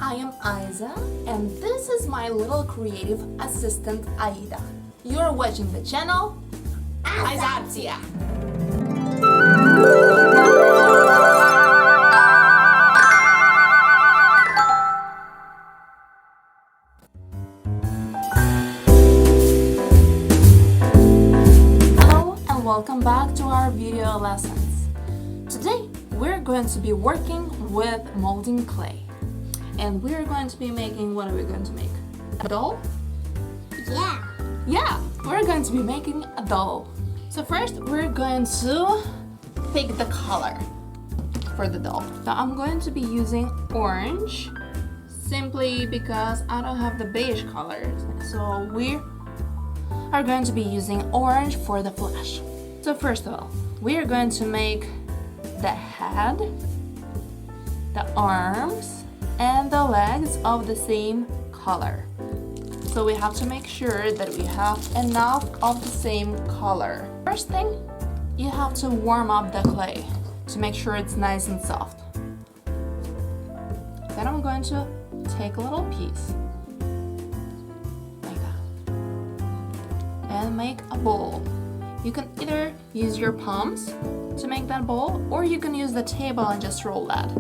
I am Aiza, and this is my little creative assistant Aida. You're watching the channel Ayzartia. Hello and welcome back to our video lessons. Today we're going to be working with molding clay. And we're going to be making, what are we going to make? A doll? Yeah, we're going to be making a doll. So first we're going to pick the color for the doll. So I'm going to be using orange simply because I don't have the beige colors. So we are going to be using orange for the flesh. So first of all, we are going to make the head, the arms, and the legs of the same color. So we have to make sure that we have enough of the same color. First thing, you have to warm up the clay to make sure it's nice and soft. Then I'm going to take a little piece like that and make a bowl. You can either use your palms to make that bowl, or you can use the table and just roll that.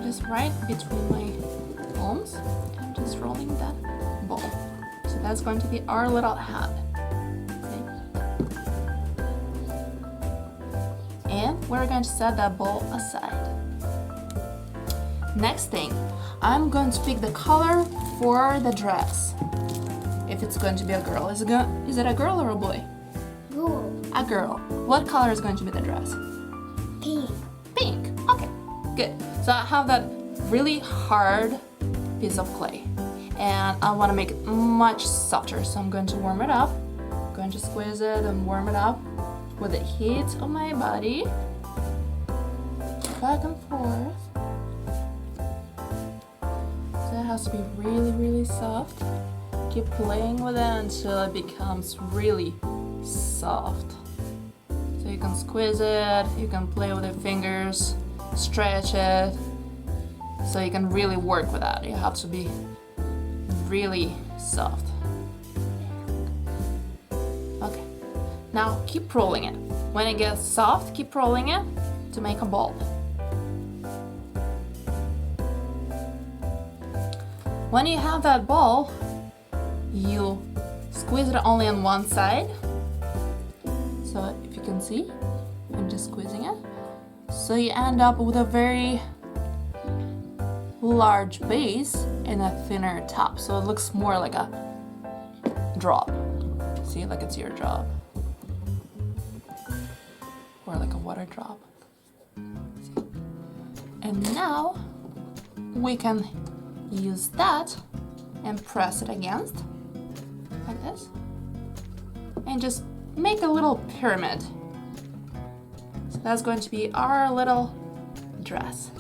Just right between my palms, I'm just rolling that ball. So that's going to be our little head. Okay. And we're going to set that ball aside. Next thing, I'm going to pick the color for the dress. If it's going to be a girl, is it a girl or a boy? Girl. A girl. What color is going to be the dress? Pink. Pink. Okay, good. So I have that really hard piece of clay and I want to make it much softer, so I'm going to warm it up. I'm going to squeeze it and warm it up with the heat of my body, back and forth. So it has to be really soft. Keep playing with it until it becomes really soft. So you can squeeze it, you can play with your fingers, stretch it, so you can really work with that. You have to be really soft. Okay, now keep rolling it. When it gets soft, keep rolling it to make a ball. When you have that ball, you squeeze it only on one side. So if you can see, I'm just squeezing it. So you end up with a very large base and a thinner top. So it looks more like a drop. See, like it's your drop. Or like a water drop. See? And now we can use that and press it against, like this. And just make a little pyramid. That's going to be our little dress.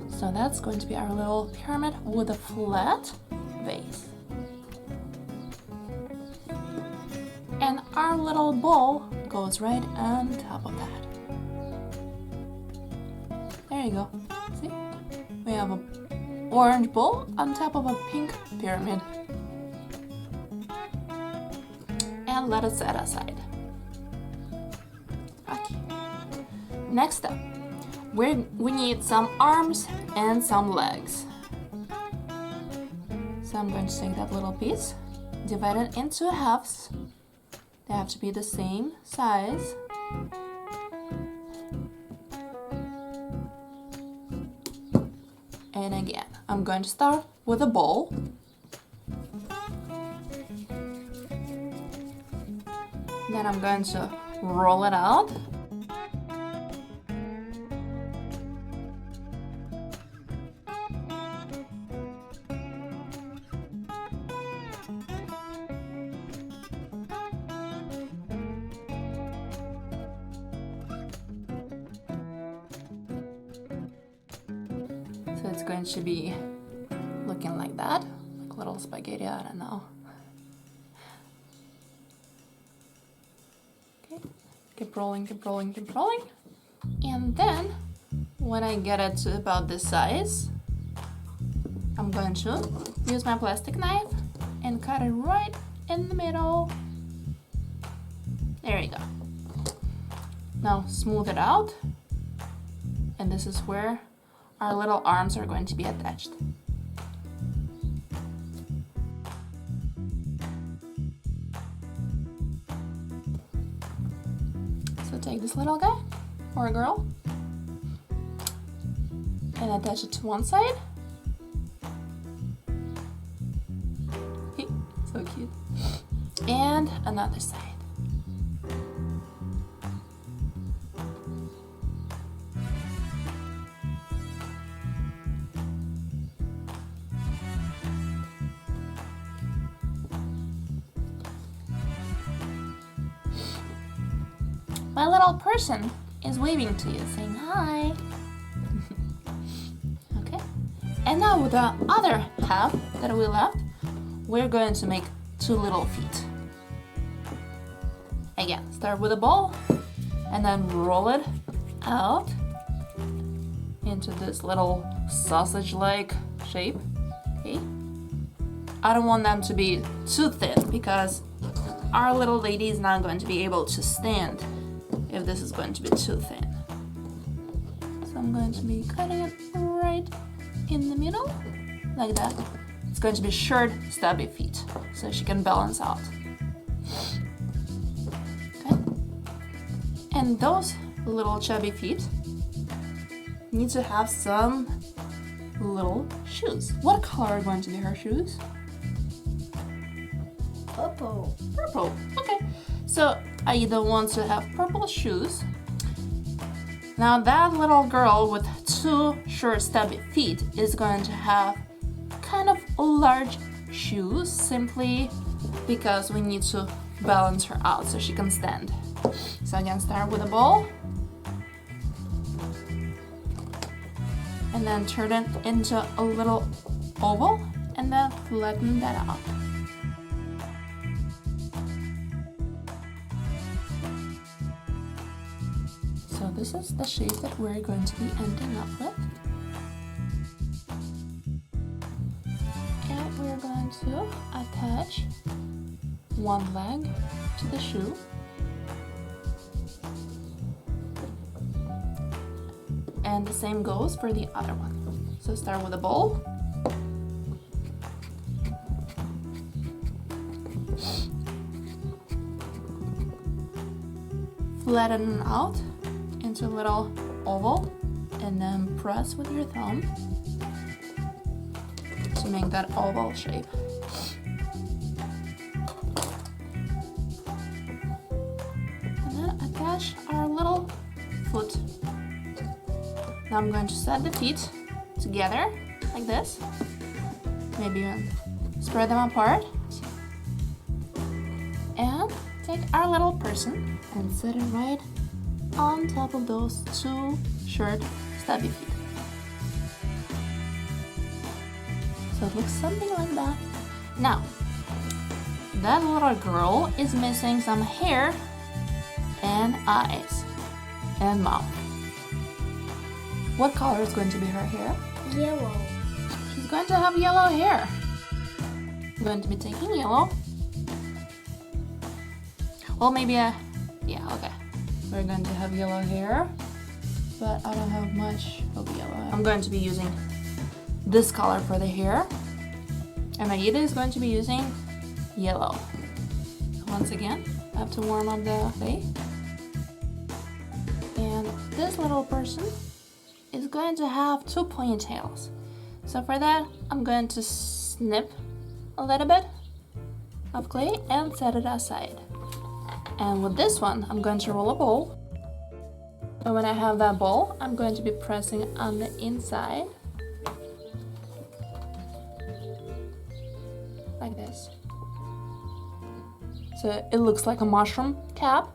So that's going to be our little pyramid with a flat base. And our little ball goes right on top of that. There you go. See? We have an orange ball on top of a pink pyramid. And let it set aside. Next up, we need some arms and some legs. So I'm going to take that little piece, divide it into halves. They have to be the same size. And again, I'm going to start with a ball. Then I'm going to roll it out. So it's going to be looking like that, like little spaghetti, I don't know. Okay, Keep rolling, keep rolling, keep rolling. And then when I get it to about this size, I'm going to use my plastic knife and cut it right in the middle. There you go. Now smooth it out. And this is where our little arms are going to be attached. So take this little guy or girl and attach it to one side. So cute. And another side. My little person is waving to you, saying hi. Okay. And now with the other half that we left, we're going to make two little feet. Again, start with a ball and then roll it out into this little sausage-like shape. Okay. I don't want them to be too thin because our little lady is not going to be able to stand if this is going to be too thin. So I'm going to be cutting it right in the middle, like that. It's going to be short, stubby feet, so she can balance out. Okay. And those little chubby feet need to have some little shoes. What color are going to be her shoes? Purple. Purple. Okay. So I either want to have purple shoes. Now that little girl with two short stubby feet is going to have kind of large shoes simply because we need to balance her out so she can stand. So again, start with a ball and then turn it into a little oval and then flatten that out. So this is the shape that we're going to be ending up with. And we're going to attach one leg to the shoe. And the same goes for the other one. So start with a ball. Flatten out into a little oval and then press with your thumb to make that oval shape. And then attach our little foot. Now I'm going to set the feet together like this. Maybe even spread them apart. And take our little person and set it right on top of those two short stubby feet. So it looks something like that. Now, that little girl is missing some hair and eyes and mouth. What color is going to be her hair? Yellow. She's going to have yellow hair. I'm going to be taking yellow. Well, maybe yeah, okay. We're going to have yellow hair, but I don't have much of yellow. I'm going to be using this color for the hair, and Aida is going to be using yellow. Once again, I have to warm up the clay. And this little person is going to have two ponytails. So for that, I'm going to snip a little bit of clay and set it aside. And with this one, I'm going to roll a ball. And when I have that ball, I'm going to be pressing on the inside. Like this. So it looks like a mushroom cap.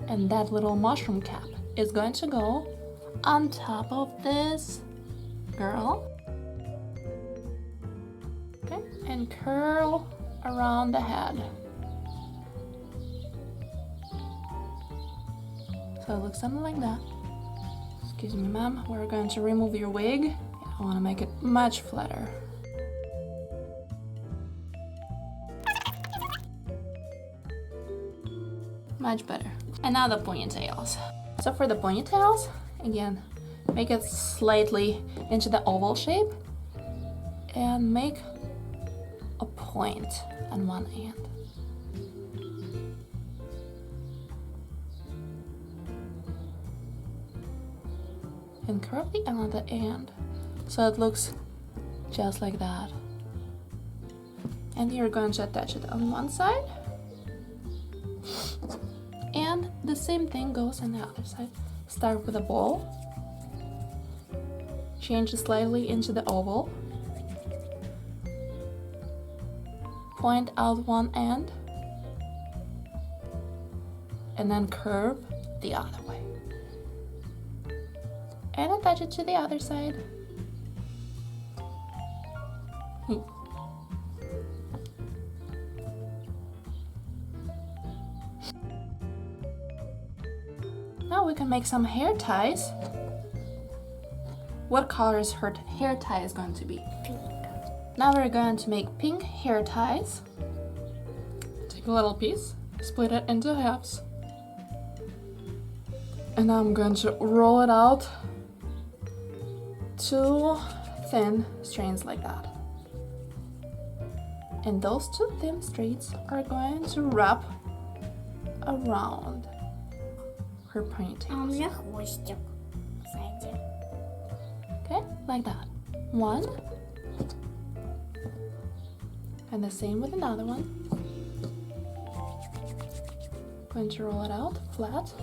And that little mushroom cap is going to go on top of this girl. Okay, and curl around the head. So it looks something like that. Excuse me, ma'am. We're going to remove your wig. I want to make it much flatter. Much better. And now the ponytails. So for the ponytails, again, make it slightly into the oval shape and make a point on one end. And curve the other end so it looks just like that. And you're going to attach it on one side. And the same thing goes on the other side. Start with a ball. Change it slightly into the oval. Point out one end. And then curve the other way. And attach it to the other side. Now we can make some hair ties. What color is her hair tie is going to be? Pink. Now we're going to make pink hair ties. Take a little piece, split it into halves. And now I'm going to roll it out 2 thin strands like that. And those 2 thin strands are going to wrap around her ponytail. А у меня хвостик сзади. Okay, like that. 1. And the same with another one. Going to roll it out flat.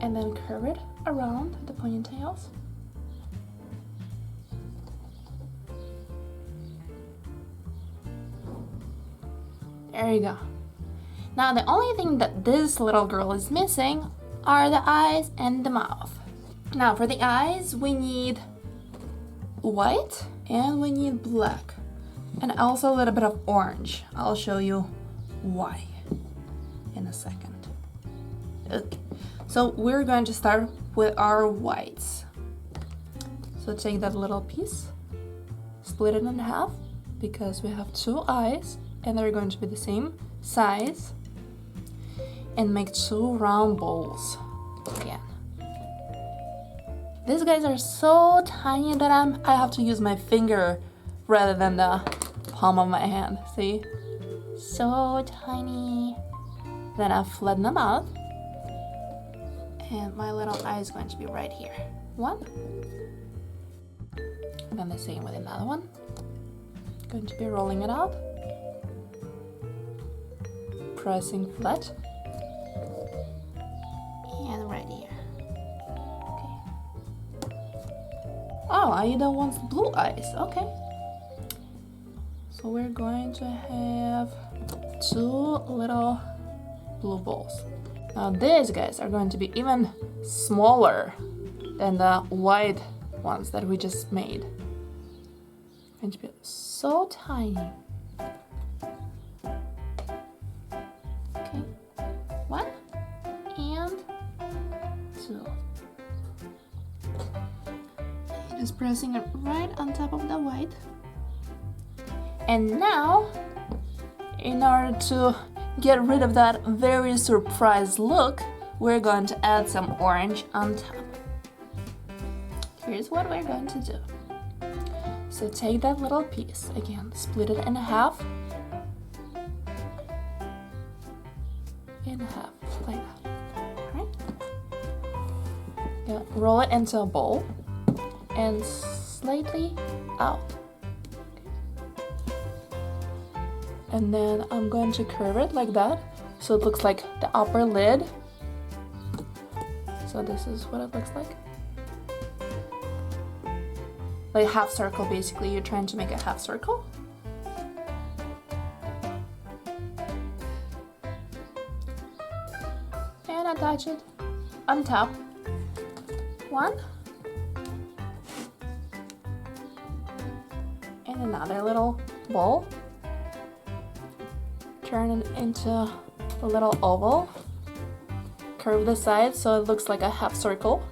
And then curve it around the ponytails. There you go. Now the only thing that this little girl is missing are the eyes and the mouth. Now for the eyes we need white and we need black and also a little bit of orange. I'll show you why in a second. Okay. So we're going to start with our whites. So take that little piece, split it in half because we have 2 eyes and they're going to be the same size, and make 2 round balls again. These guys are so tiny that I have to use my finger rather than the palm of my hand. See? So tiny. Then I flatten them out. And my little eye is going to be right here. 1. And then the same with another one. Going to be rolling it out. Pressing flat. And right here. Okay. Oh, Aida wants blue eyes. Okay. So we're going to have 2 little blue balls. Now these guys are going to be even smaller than the white ones that we just made. Going to be so tiny. Okay, 1 and 2. Just pressing it right on top of the white. And now, in order to get rid of that very surprised look, we're going to add some orange on top. Here's what we're going to do. So take that little piece, again, split it in half. In half, like that. Alright? Yeah, roll it into a bowl and slightly out. And then I'm going to curve it like that so it looks like the upper lid. So this is what it looks like. Like a half circle, basically. You're trying to make a half circle. And attach it on top. 1. And another little ball. Turn it into a little oval. Curve the side so it looks like a half circle.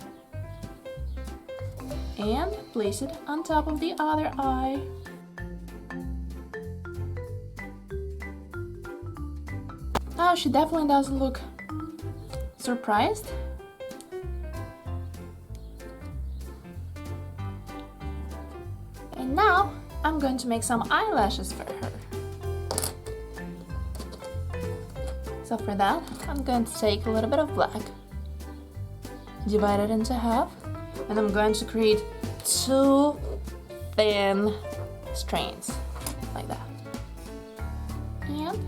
And place it on top of the other eye. Oh, she definitely doesn't look surprised. And now I'm going to make some eyelashes for her. So for that, I'm going to take a little bit of black, divide it into half, and I'm going to create 2 thin strands like that. And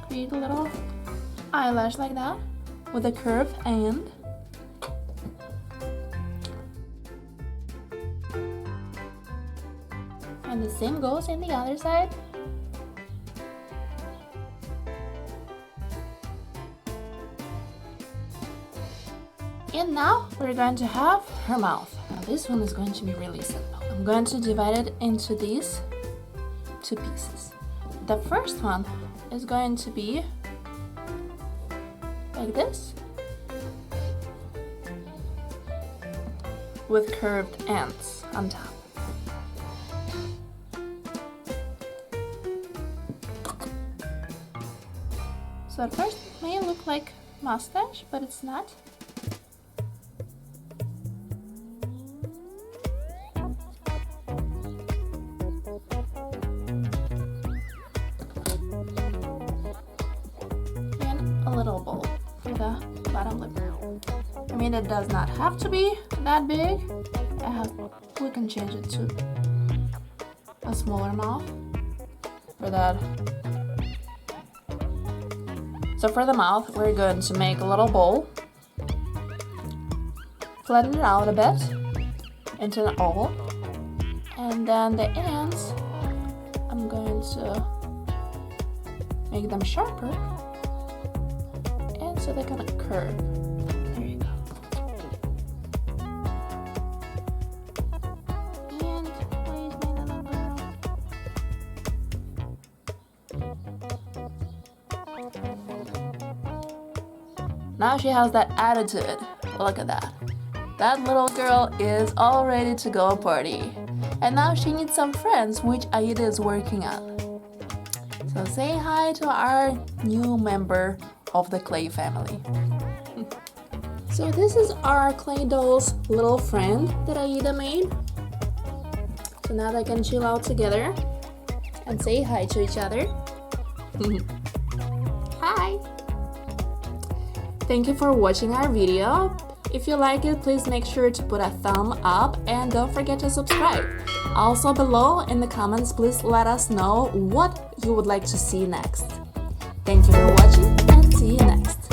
create a little eyelash like that with a curved end. And the same goes in the other side. And now we're going to have her mouth. Now this one is going to be really simple. I'm going to divide it into these 2 pieces. The first one is going to be like this, with curved ends on top. So at first it may look like mustache, but it's not. And a little bowl for the bottom lip. I mean, it does not have to be that big. We can change it to a smaller mouth for that. So for the mouth, we're going to make a little bowl, flatten it out a bit into an oval, and then the ends, I'm going to make them sharper, and so they're gonna curve. There you go. And where's my little girl? Now she has that attitude. Look at that. That little girl is all ready to go party. And now she needs some friends, which Aida is working on. So say hi to our new member of the clay family. So this is our clay doll's little friend that Aida made. So now they can chill out together and say hi to each other. Hi! Thank you for watching our video. If you like it, please make sure to put a thumb up and don't forget to subscribe. Also below in the comments, please let us know what you would like to see next. Thank you for watching and see you next.